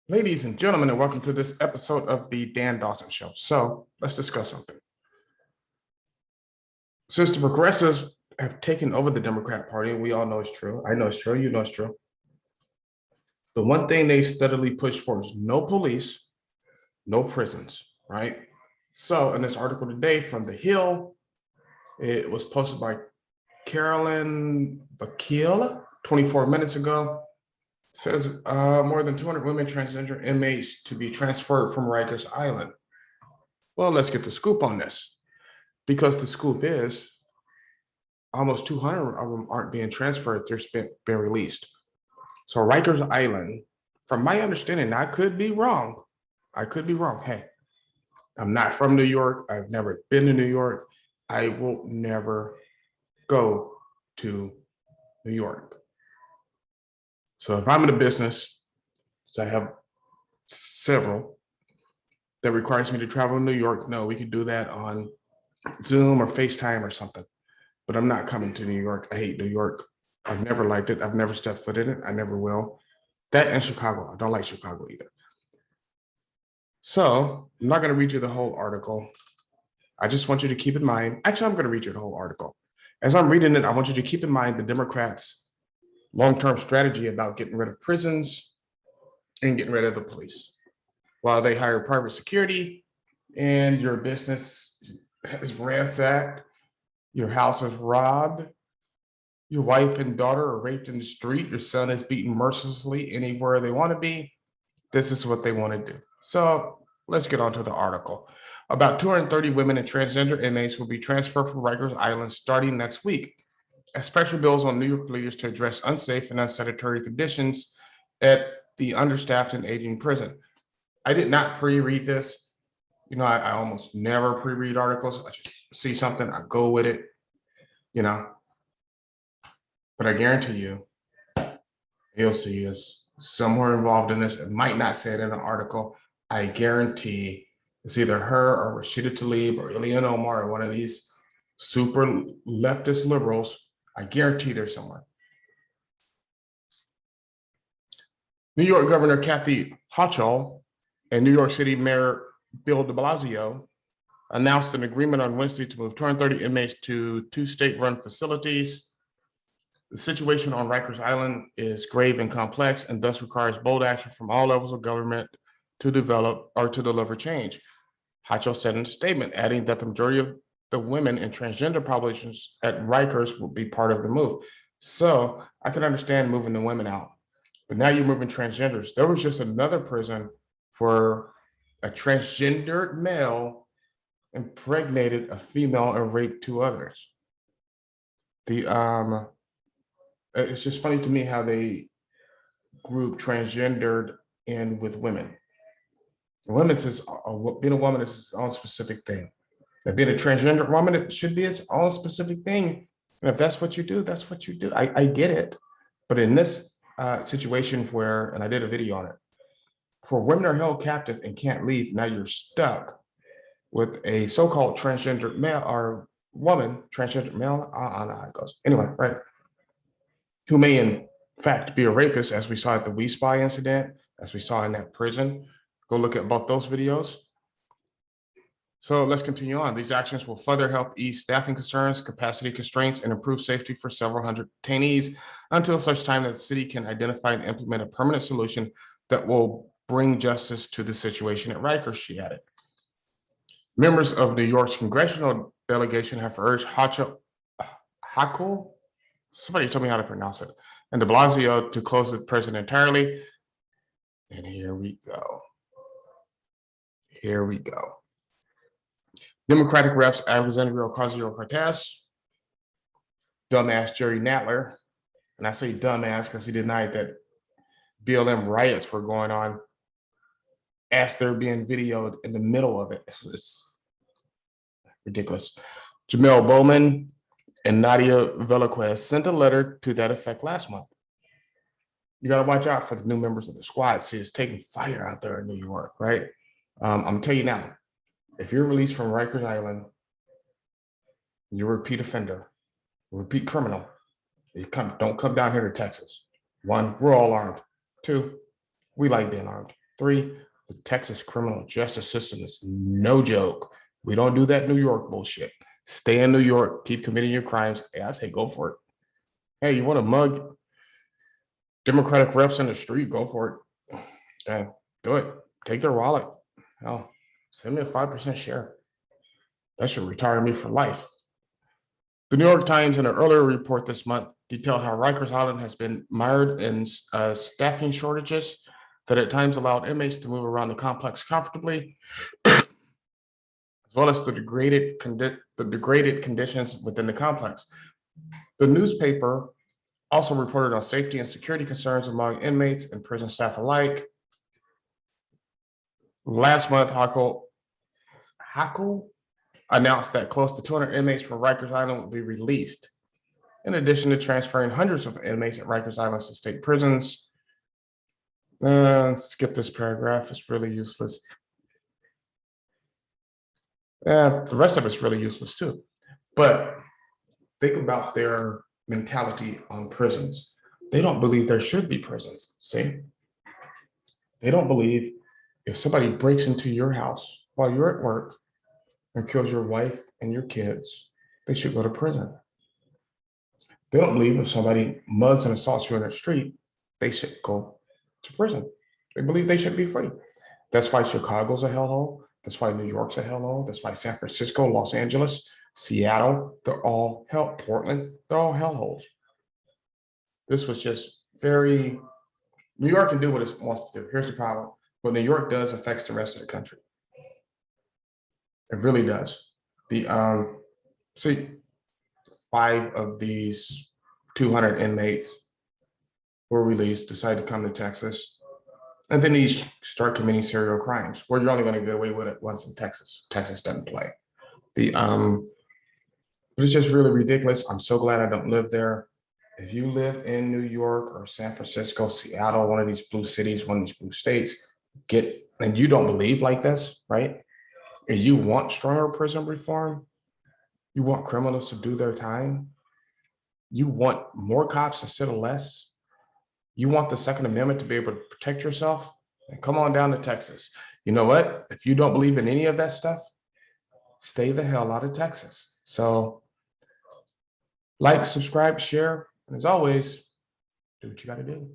Ladies and gentlemen, and welcome to this episode of the Dan Dawson Show. So let's discuss something. Since the progressives have taken over the Democrat Party, and we all know it's true. I know it's true. You know it's true. The one thing they steadily push for is no police, no prisons, right? So in this article today from The Hill, it was posted by Carolyn Vakil 24 minutes ago. Says more than 200 women transgender inmates to be transferred from Rikers Island. Well, let's get the scoop on this, because the scoop is almost 200 of them aren't being transferred. They're being released. So Rikers Island, from my understanding, I could be wrong. Hey, I'm not from New York. I've never been to New York. I will never go to New York. So if I'm in a business, so I have several that requires me to travel to New York, no, we could do that on Zoom or FaceTime or something. But I'm not coming to New York. I hate New York. I've never liked it. I've never stepped foot in it. I never will. That and Chicago. I don't like Chicago either. So I'm not going to read you the whole article. I just want you to keep in mind, actually, I'm going to read you the whole article. As I'm reading it, I want you to keep in mind the Democrats' long-term strategy about getting rid of prisons and getting rid of the police. While they hire private security and your business is ransacked, your house is robbed, your wife and daughter are raped in the street, your son is beaten mercilessly anywhere they want to be, this is what they want to do. So let's get on to the article. About 230 women and transgender inmates will be transferred from Rikers Island starting next week, as special bills on New York leaders to address unsafe and unsanitary conditions at the understaffed and aging prison. I did not pre-read this. You know, I almost never pre-read articles. I just see something, I go with it, you know. But I guarantee you, AOC is somewhere involved in this. It might not say it in an article. I guarantee it's either her or Rashida Tlaib or Ilhan Omar or one of these super leftist liberals. I guarantee they're somewhere. New York Governor Kathy Hochul and New York City Mayor Bill de Blasio announced an agreement on Wednesday to move 230 inmates to two state-run facilities. The situation on Rikers Island is grave and complex, and thus requires bold action from all levels of government to develop or to deliver change, Hochul said in a statement, adding that the majority of the women and transgender populations at Rikers will be part of the move. So I can understand moving the women out, but now you're moving transgenders. There was just another prison where a transgendered male impregnated a female and raped two others. It's just funny to me how they group transgendered in with women. Women's is being a woman is its own specific thing. And being a transgender woman, it should be its own specific thing. And if that's what you do, that's what you do. I get it. But in this situation where, and I did a video on it, where women are held captive and can't leave, now you're stuck with a so-called transgender male or woman, transgender male, I don't know how it goes. Anyway, right? Who may in fact be a rapist, as we saw at the We Spy incident, as we saw in that prison. Go look at both those videos. So let's continue on. These actions will further help ease staffing concerns, capacity constraints, and improve safety for several hundred detainees until such time that the city can identify and implement a permanent solution that will bring justice to the situation at Rikers, she added. Members of New York's congressional delegation have urged Hochul, somebody told me how to pronounce it, and de Blasio to close the prison entirely. And here we go. Here we go. Democratic reps Alexandria Ocasio-Cortez, dumbass Jerry Nadler, and I say dumbass because he denied that BLM riots were going on as they're being videoed in the middle of it. It's ridiculous. Jamel Bowman and Nadia Velasquez sent a letter to that effect last month. You got to watch out for the new members of the squad. See, it's taking fire out there in New York, right? I'm gonna tell you now, if you're released from Rikers Island, you're a repeat offender, repeat criminal. Don't come down here to Texas. One, we're all armed. Two, we like being armed. 3, the Texas criminal justice system is no joke. We don't do that New York bullshit. Stay in New York, keep committing your crimes. Hey, I say go for it. Hey, you want to mug Democratic reps in the street? Go for it. Yeah, do it. Take their wallet. Hell, send me a 5% share. That should retire me for life. The New York Times, in an earlier report this month, detailed how Rikers Island has been mired in staffing shortages that at times allowed inmates to move around the complex comfortably, as well as the degraded conditions within the complex. The newspaper also reported on safety and security concerns among inmates and prison staff alike. Last month, Hackle announced that close to 200 inmates from Rikers Island will be released, in addition to transferring hundreds of inmates at Rikers Island to state prisons. Skip this paragraph, it's really useless. The rest of it's really useless too. But think about their mentality on prisons. They don't believe there should be prisons, see? They don't believe if somebody breaks into your house while you're at work and kills your wife and your kids, they should go to prison. They don't believe if somebody mugs and assaults you in the street, they should go to prison. They believe they should be free. That's why Chicago's a hellhole. That's why New York's a hellhole. That's why San Francisco, Los Angeles, Seattle, they're all hell. Portland, they're all hellholes. This was just very, New York can do what it wants to do. Here's the problem. What New York does affects the rest of the country. It really does. See, 5 of these 200 inmates were released, decided to come to Texas, and then they start committing serial crimes where you're only going to get away with it once in Texas. Texas doesn't play. It's just really ridiculous. I'm so glad I don't live there. If you live in New York or San Francisco, Seattle, one of these blue cities, one of these blue states, and you don't believe like this, right? And you want stronger prison reform, you want criminals to do their time, you want more cops instead of less, you want the Second Amendment to be able to protect yourself, and come on down to Texas. You know what? If you don't believe in any of that stuff, stay the hell out of Texas. So like, subscribe, share, and as always, do what you got to do.